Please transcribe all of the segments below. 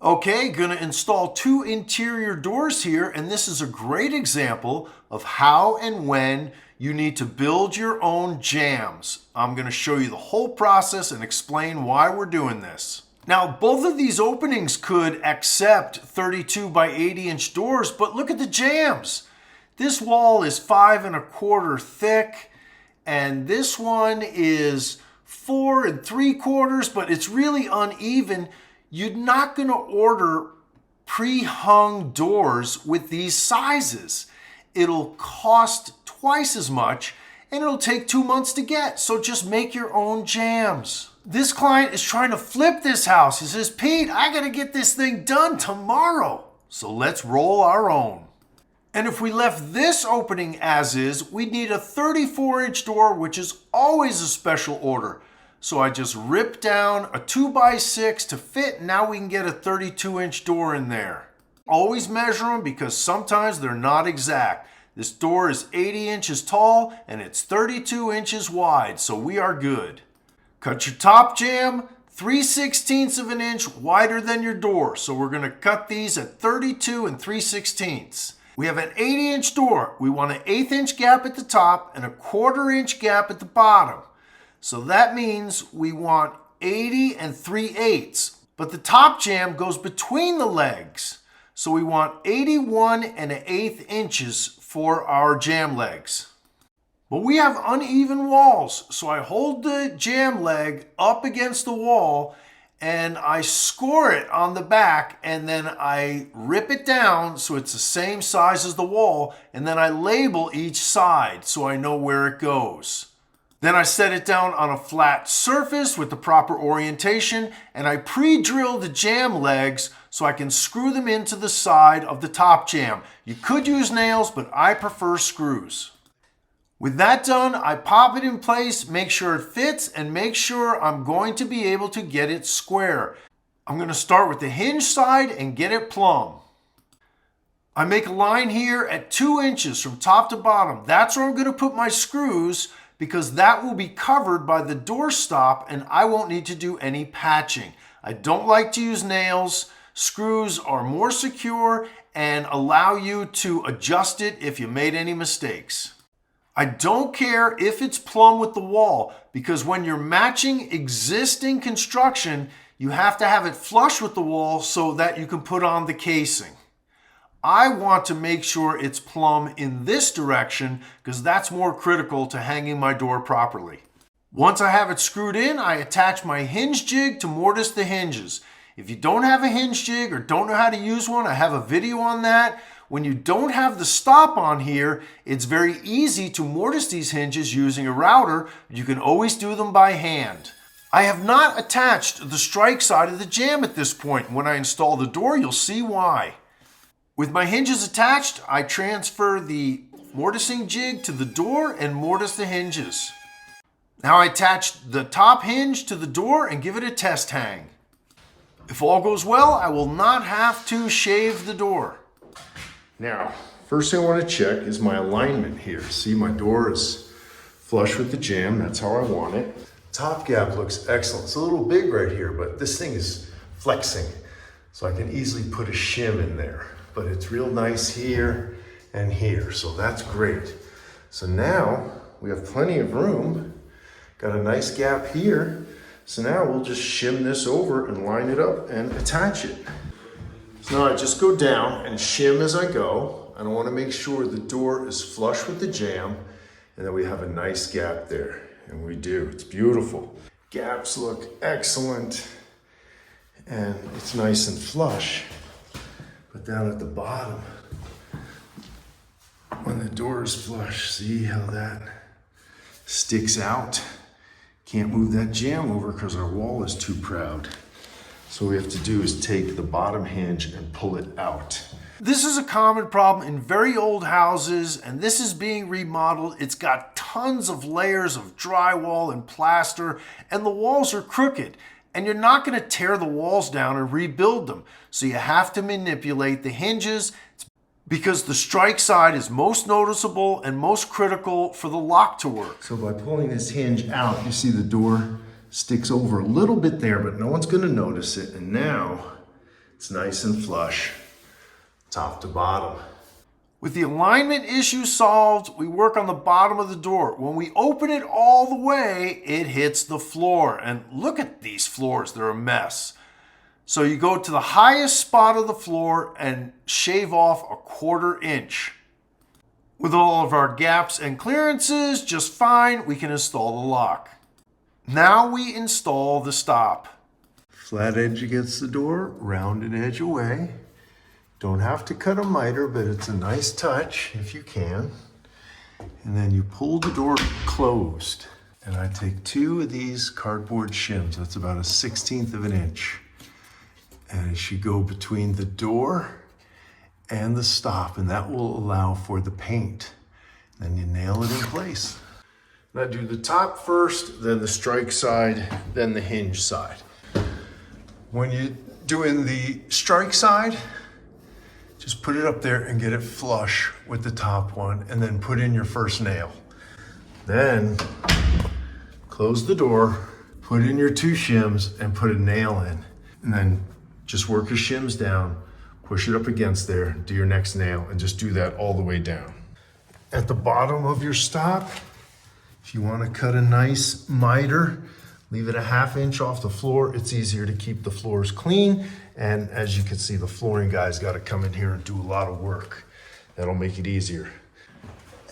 Okay, gonna install two interior doors here, and this is a great example of how and when you need to build your own jambs. I'm gonna show you the whole process and explain why we're doing this. Now, both of these openings could accept 32 by 80 inch doors, but look at the jambs. This wall is 5 1/4 thick, and this one is 4 3/4, but it's really uneven. You're not going to order pre-hung doors with these sizes. It'll cost twice as much and it'll take 2 months to get. So just make your own jambs. This client is trying to flip this house. He says, Pete, I got to get this thing done tomorrow. So let's roll our own. And if we left this opening as is, we'd need a 34-inch door, which is always a special order. So I just ripped down a 2x6 to fit. Now we can get a 32-inch door in there. Always measure them because sometimes they're not exact. This door is 80 inches tall and it's 32 inches wide, so we are good. Cut your top jamb 3/16 of an inch wider than your door. So we're gonna cut these at 32 3/16. We have an 80-inch door. We want an 1/8 inch gap at the top and a 1/4 inch gap at the bottom. So that means we want 80 3/8. But the top jamb goes between the legs. So we want 81 1/8 inches for our jamb legs. But we have uneven walls. So I hold the jamb leg up against the wall and I score it on the back, and then I rip it down so it's the same size as the wall, and then I label each side so I know where it goes. Then I set it down on a flat surface with the proper orientation, and I pre-drill the jamb legs so I can screw them into the side of the top jamb. You could use nails, but I prefer screws. With that done, I pop it in place, make sure it fits, and make sure I'm going to be able to get it square. I'm going to start with the hinge side and get it plumb. I make a line here at 2 inches from top to bottom. That's where I'm going to put my screws, because that will be covered by the door stop and I won't need to do any patching. I don't like to use nails. Screws are more secure and allow you to adjust it if you made any mistakes. I don't care if it's plumb with the wall, because when you're matching existing construction, you have to have it flush with the wall so that you can put on the casing. I want to make sure it's plumb in this direction because that's more critical to hanging my door properly. Once I have it screwed in, I attach my hinge jig to mortise the hinges. If you don't have a hinge jig or don't know how to use one, I have a video on that. When you don't have the stop on here, it's very easy to mortise these hinges using a router. You can always do them by hand. I have not attached the strike side of the jamb at this point. When I install the door, you'll see why. With my hinges attached, I transfer the mortising jig to the door and mortise the hinges. Now I attach the top hinge to the door and give it a test hang. If all goes well, I will not have to shave the door. Now, first thing I want to check is my alignment here. See, my door is flush with the jamb. That's how I want it. Top gap looks excellent. It's a little big right here, but this thing is flexing. So I can easily put a shim in there. But it's real nice here and here, so that's great. So now we have plenty of room. Got a nice gap here. So now we'll just shim this over and line it up and attach it. So now I just go down and shim as I go. And I want to make sure the door is flush with the jamb and that we have a nice gap there. And we do, it's beautiful. Gaps look excellent and it's nice and flush. But down at the bottom, when the door is flush, see how that sticks out? Can't move that jamb over because our wall is too proud. So what we have to do is take the bottom hinge and pull it out. This is a common problem in very old houses, and this is being remodeled. It's got tons of layers of drywall and plaster, and the walls are crooked. And you're not going to tear the walls down and rebuild them. So you have to manipulate the hinges because the strike side is most noticeable and most critical for the lock to work. So by pulling this hinge out, you see the door sticks over a little bit there, but no one's going to notice it. And now It's nice and flush, top to bottom. With the alignment issue solved, we work on the bottom of the door. When we open it all the way, it hits the floor. And look at these floors, they're a mess. So you go to the highest spot of the floor and shave off a 1/4 inch. With all of our gaps and clearances just fine, we can install the lock. Now we install the stop. Flat edge against the door, rounded edge away. Don't have to cut a miter, but it's a nice touch if you can. And then you pull the door closed. And I take 2 of these cardboard shims. That's about a 1/16 of an inch. And it should go between the door and the stop, and that will allow for the paint. Then you nail it in place. Now do the top first, then the strike side, then the hinge side. When you're doing the strike side, just put it up there and get it flush with the top one, and then put in your first nail. Then close the door, put in your 2 shims and put a nail in. And then just work your shims down, push it up against there, do your next nail, and just do that all the way down. At the bottom of your stop, if you want to cut a nice miter, leave it a 1/2 inch off the floor. It's easier to keep the floors clean. And as you can see, the flooring guy's got to come in here and do a lot of work. That'll make it easier.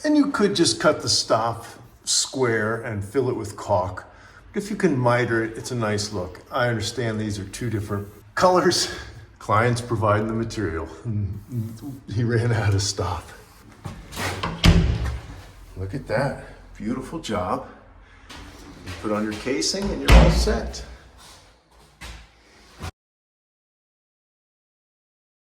And you could just cut the stop square and fill it with caulk. But if you can miter it, it's a nice look. I understand these are 2 different colors. Clients provide the material. He ran out of stop. Look at that. Beautiful job. You put on your casing and you're all set.